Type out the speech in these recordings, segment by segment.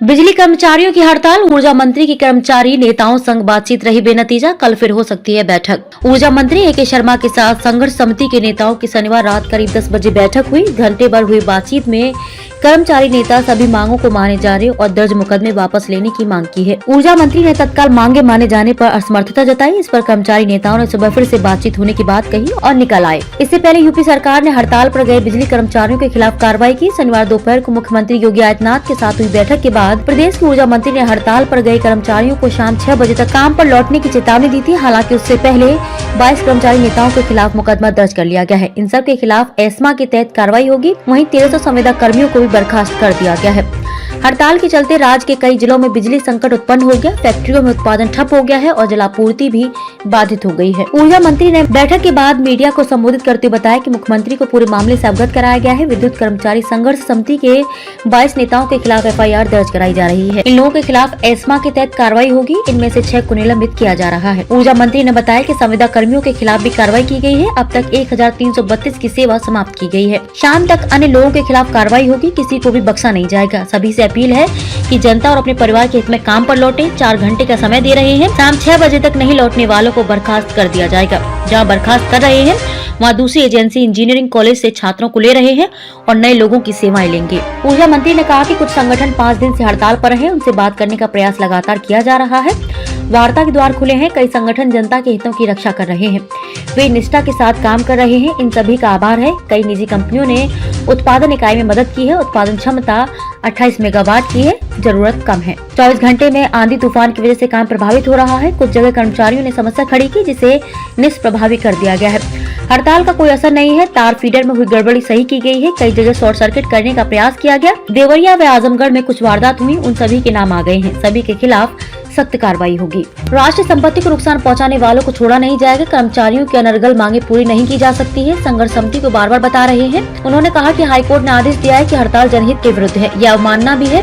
बिजली कर्मचारियों की हड़ताल, ऊर्जा मंत्री की कर्मचारी नेताओं संग बातचीत रही बेनतीजा, कल फिर हो सकती है बैठक। ऊर्जा मंत्री ए.के. शर्मा के साथ संघर्ष समिति के नेताओं की शनिवार रात करीब 10 बजे बैठक हुई। घंटे भर हुई बातचीत में कर्मचारी नेता सभी मांगों को माने जाने और दर्ज मुकदमे वापस लेने की मांग की है। ऊर्जा मंत्री ने तत्काल मांगे माने जाने पर असमर्थता जताई। इस पर कर्मचारी नेताओं ने सुबह फिर से बातचीत होने की बात कही और निकल आए। इससे पहले यूपी सरकार ने हड़ताल पर गए बिजली कर्मचारियों के खिलाफ कार्रवाई की। शनिवार दोपहर को मुख्यमंत्री योगी आदित्यनाथ के साथ हुई बैठक के बाद प्रदेश के ऊर्जा मंत्री ने हड़ताल पर गए कर्मचारियों को शाम 6 बजे तक काम पर लौटने की चेतावनी दी थी। हालांकि उससे पहले 22 कर्मचारी नेताओं के खिलाफ मुकदमा दर्ज कर लिया गया है। इन सब के खिलाफ एस्मा के तहत कार्रवाई होगी। वहीं 1300 संविदा कर्मियों को भी बर्खास्त कर दिया गया है। हड़ताल के चलते राज्य के कई जिलों में बिजली संकट उत्पन्न हो गया। फैक्ट्रियों में उत्पादन ठप हो गया है और जलापूर्ति भी बाधित हो गई है। ऊर्जा मंत्री ने बैठक के बाद मीडिया को संबोधित करते हुए बताया कि मुख्यमंत्री को पूरे मामले से अवगत कराया गया है। विद्युत कर्मचारी संघर्ष समिति के 22 नेताओं के खिलाफ FIR दर्ज कराई जा रही है। इन लोगों के खिलाफ एस्मा के तहत कार्रवाई होगी। इनमें से 6 को निलंबित किया जा रहा है। ऊर्जा मंत्री ने बताया कि संविदा कर्मियों के खिलाफ भी कार्रवाई की गई है। अब तक 1332 की सेवा समाप्त की गई है। शाम तक अन्य लोगों के खिलाफ कार्रवाई होगी। किसी को भी बख्शा नहीं जाएगा। सभी से अपील है कि जनता और अपने परिवार के हित में काम पर लौटे। 4 घंटे का समय दे रहे हैं। शाम 6 बजे तक नहीं लौटने वालों को बर्खास्त कर दिया जाएगा। जहां बर्खास्त कर रहे हैं वहां दूसरी एजेंसी इंजीनियरिंग कॉलेज से छात्रों को ले रहे हैं और नए लोगों की सेवाएं लेंगे। ऊर्जा मंत्री ने कहा कि कुछ संगठन 5 दिन से हड़ताल पर हैं। उनसे बात करने का प्रयास लगातार किया जा रहा है। वार्ता के द्वार खुले हैं। कई संगठन जनता के हितों की रक्षा कर रहे हैं। वे निष्ठा के साथ काम कर रहे हैं। इन सभी का आभार है। कई निजी कंपनियों ने उत्पादन इकाई में मदद की है। उत्पादन क्षमता 28 मेगावाट की है। जरूरत कम है। 24 घंटे में आंधी तूफान की वजह से काम प्रभावित हो रहा है। कुछ जगह कर्मचारियों ने समस्या खड़ी की जिसे निष्प्रभावी कर दिया गया है। हड़ताल का कोई असर नहीं है। तार फीडर में हुई गड़बड़ी सही की गई है। कई जगह शॉर्ट सर्किट करने का प्रयास किया गया। देवरिया व आजमगढ़ में कुछ वारदात हुई। उन सभी के नाम आ गए हैं। सभी के खिलाफ सख्त कार्रवाई होगी। राष्ट्रीय संपत्ति को नुकसान पहुंचाने वालों को छोड़ा नहीं जाएगा। कर्मचारियों की अनर्गल मांगे पूरी नहीं की जा सकती है। संघर्ष समिति को बार बार बता रहे हैं। उन्होंने कहा कि हाईकोर्ट ने आदेश दिया है कि हड़ताल जनहित के विरुद्ध है। यह अवमानना भी है।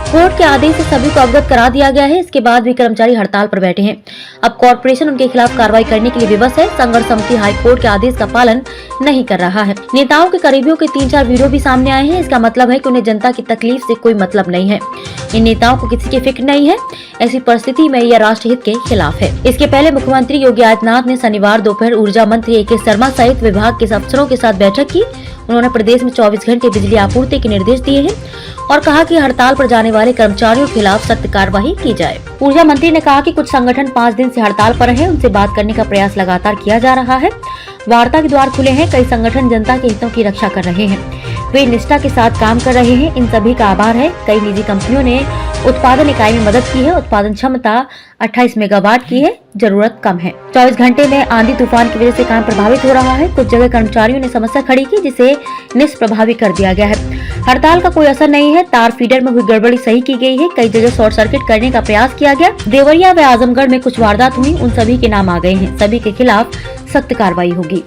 कोर्ट के आदेश से सभी को अवगत करा दिया गया है। इसके बाद भी कर्मचारी हड़ताल पर बैठे हैं। अब कॉर्पोरेशन उनके खिलाफ कार्रवाई करने के लिए विवश है। संघर्ष समिति हाईकोर्ट के आदेश का पालन नहीं कर रहा है। नेताओं के करीबियों के 3-4 वीडियो भी सामने आए हैं। इसका मतलब है कि उन्हें जनता की तकलीफ से कोई मतलब नहीं है। इन नेताओं को किसी की फिक्र नहीं है। ऐसी परिस्थिति में यह राष्ट्रहित के खिलाफ है। इसके पहले मुख्यमंत्री योगी आदित्यनाथ ने शनिवार दोपहर ऊर्जा मंत्री ए.के. शर्मा सहित विभाग के अफसरों के साथ बैठक की। उन्होंने प्रदेश में 24 घंटे बिजली आपूर्ति के निर्देश दिए हैं और कहा कि हड़ताल पर जाने वाले कर्मचारियों के खिलाफ सख्त कार्रवाई की जाए। ऊर्जा मंत्री ने कहा कि कुछ संगठन 5 दिन से हड़ताल पर हैं। उनसे बात करने का प्रयास लगातार किया जा रहा है। वार्ता के द्वार खुले हैं। कई संगठन जनता के हितों की रक्षा कर रहे हैं। वे निष्ठा के साथ काम कर रहे हैं। इन सभी का आभार है। कई निजी कंपनियों ने उत्पादन इकाई में मदद की है। उत्पादन क्षमता 28 मेगावाट की है। जरूरत कम है। 24 घंटे में आंधी तूफान की वजह से काम प्रभावित हो रहा है। कुछ जगह कर्मचारियों ने समस्या खड़ी की जिसे निष्प्रभावी कर दिया गया है। हड़ताल का कोई असर नहीं है। तार फीडर में हुई गड़बड़ी सही की गई है। कई जगह शॉर्ट सर्किट करने का प्रयास किया गया। देवरिया व आजमगढ़ में कुछ वारदात हुई। उन सभी के नाम आ गए हैं। सभी के खिलाफ सख्त कार्रवाई होगी।